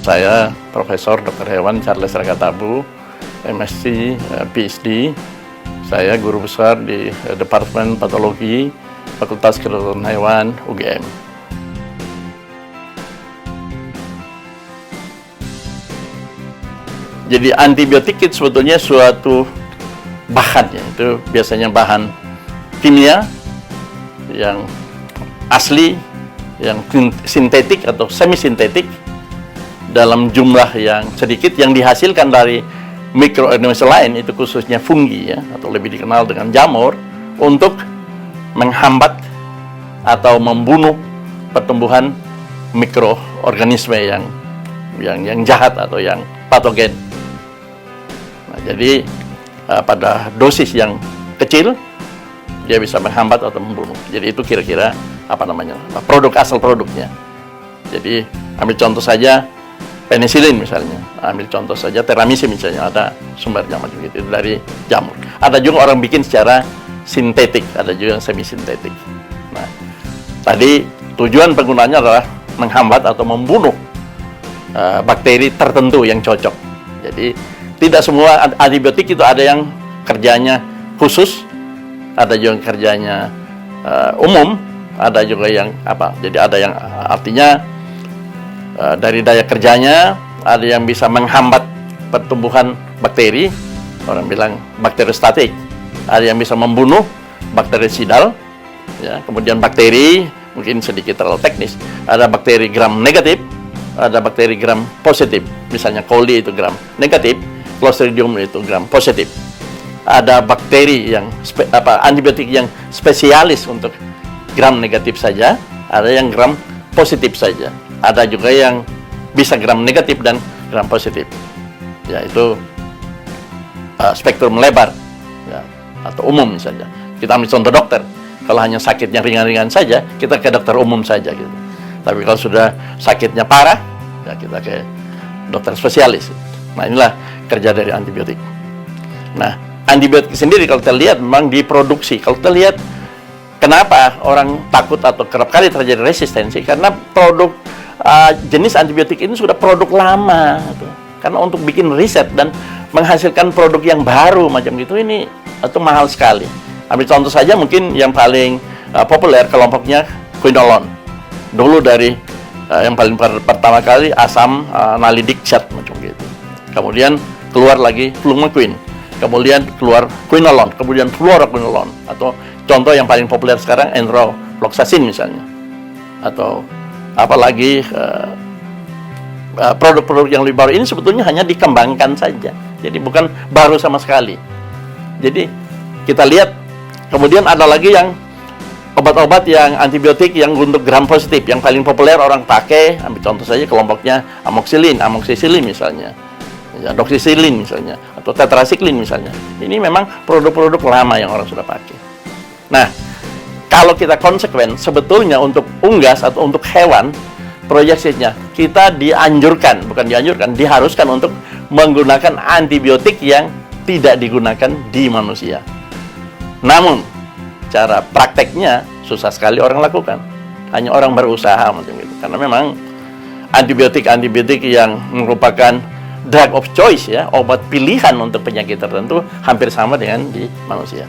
Saya Profesor Dr. Hewan Charles Ragatabu, MSc, PhD. Saya guru besar di Departemen Patologi Fakultas Kedokteran Hewan UGM. Jadi antibiotik itu sebetulnya suatu bahan, ya, itu biasanya bahan kimia yang asli, yang sintetik atau semi-sintetik dalam jumlah yang sedikit, yang dihasilkan dari mikroorganisme lain, itu khususnya fungi, ya, atau lebih dikenal dengan jamur, untuk menghambat atau membunuh pertumbuhan mikroorganisme yang jahat atau yang patogen. Nah, jadi pada dosis yang kecil dia bisa menghambat atau membunuh. Jadi itu kira-kira produk asal produknya. Jadi ambil contoh saja penisilin misalnya, ambil contoh saja teramisin misalnya, ada sumbernya macam gitu dari jamur. Ada juga orang bikin secara sintetik, ada juga yang semi sintetik. Nah, tadi tujuan penggunaannya adalah menghambat atau membunuh bakteri tertentu yang cocok. Jadi tidak semua antibiotik itu ada yang kerjanya khusus, ada juga yang kerjanya umum, ada juga yang jadi ada yang artinya dari daya kerjanya ada yang bisa menghambat pertumbuhan bakteri, orang bilang bakteriostatik, ada yang bisa membunuh bakterisidal, ya. Kemudian bakteri mungkin sedikit terlalu teknis, ada bakteri gram negatif, ada bakteri gram positif, misalnya coli itu gram negatif, Clostridium itu gram positif. Ada bakteri yang antibiotik yang spesialis untuk gram negatif saja, ada yang gram positif saja, ada juga yang bisa gram negatif dan gram positif, yaitu spektrum lebar, ya, atau umum saja. Kita ambil contoh dokter, kalau hanya sakitnya ringan-ringan saja, kita ke dokter umum saja gitu. Tapi kalau sudah sakitnya parah, ya kita ke dokter spesialis. Nah, inilah kerja dari antibiotik. Nah, antibiotik sendiri kalau kita lihat memang diproduksi. Kalau kita lihat kenapa orang takut atau kerap kali terjadi resistensi, karena produk jenis antibiotik ini sudah produk lama gitu. Karena untuk bikin riset dan menghasilkan produk yang baru macam gitu ini itu mahal sekali. Ambil contoh saja mungkin yang paling populer kelompoknya quinolone. Dulu dari yang paling pertama kali asam nalidiksat macam gitu. Kemudian keluar lagi flumaquin, kemudian keluar quinolone, kemudian fluoroquinolone, atau contoh yang paling populer sekarang enrofloxacin misalnya, atau apalagi produk-produk yang lebih baru ini sebetulnya hanya dikembangkan saja, jadi bukan baru sama sekali. Jadi kita lihat kemudian ada lagi yang obat-obat yang antibiotik yang untuk gram positif, yang paling populer orang pakai, ambil contoh saja kelompoknya amoxicillin misalnya, ya, doxycycline misalnya, atau tetracycline misalnya. Ini memang produk-produk lama yang orang sudah pakai. Nah, kalau kita konsekuen, sebetulnya untuk unggas atau untuk hewan, proyeksinya kita diharuskan untuk menggunakan antibiotik yang tidak digunakan di manusia. Namun, cara prakteknya susah sekali orang lakukan. Hanya orang berusaha macam itu. Karena memang antibiotik yang merupakan drug of choice, ya, obat pilihan untuk penyakit tertentu, hampir sama dengan di manusia.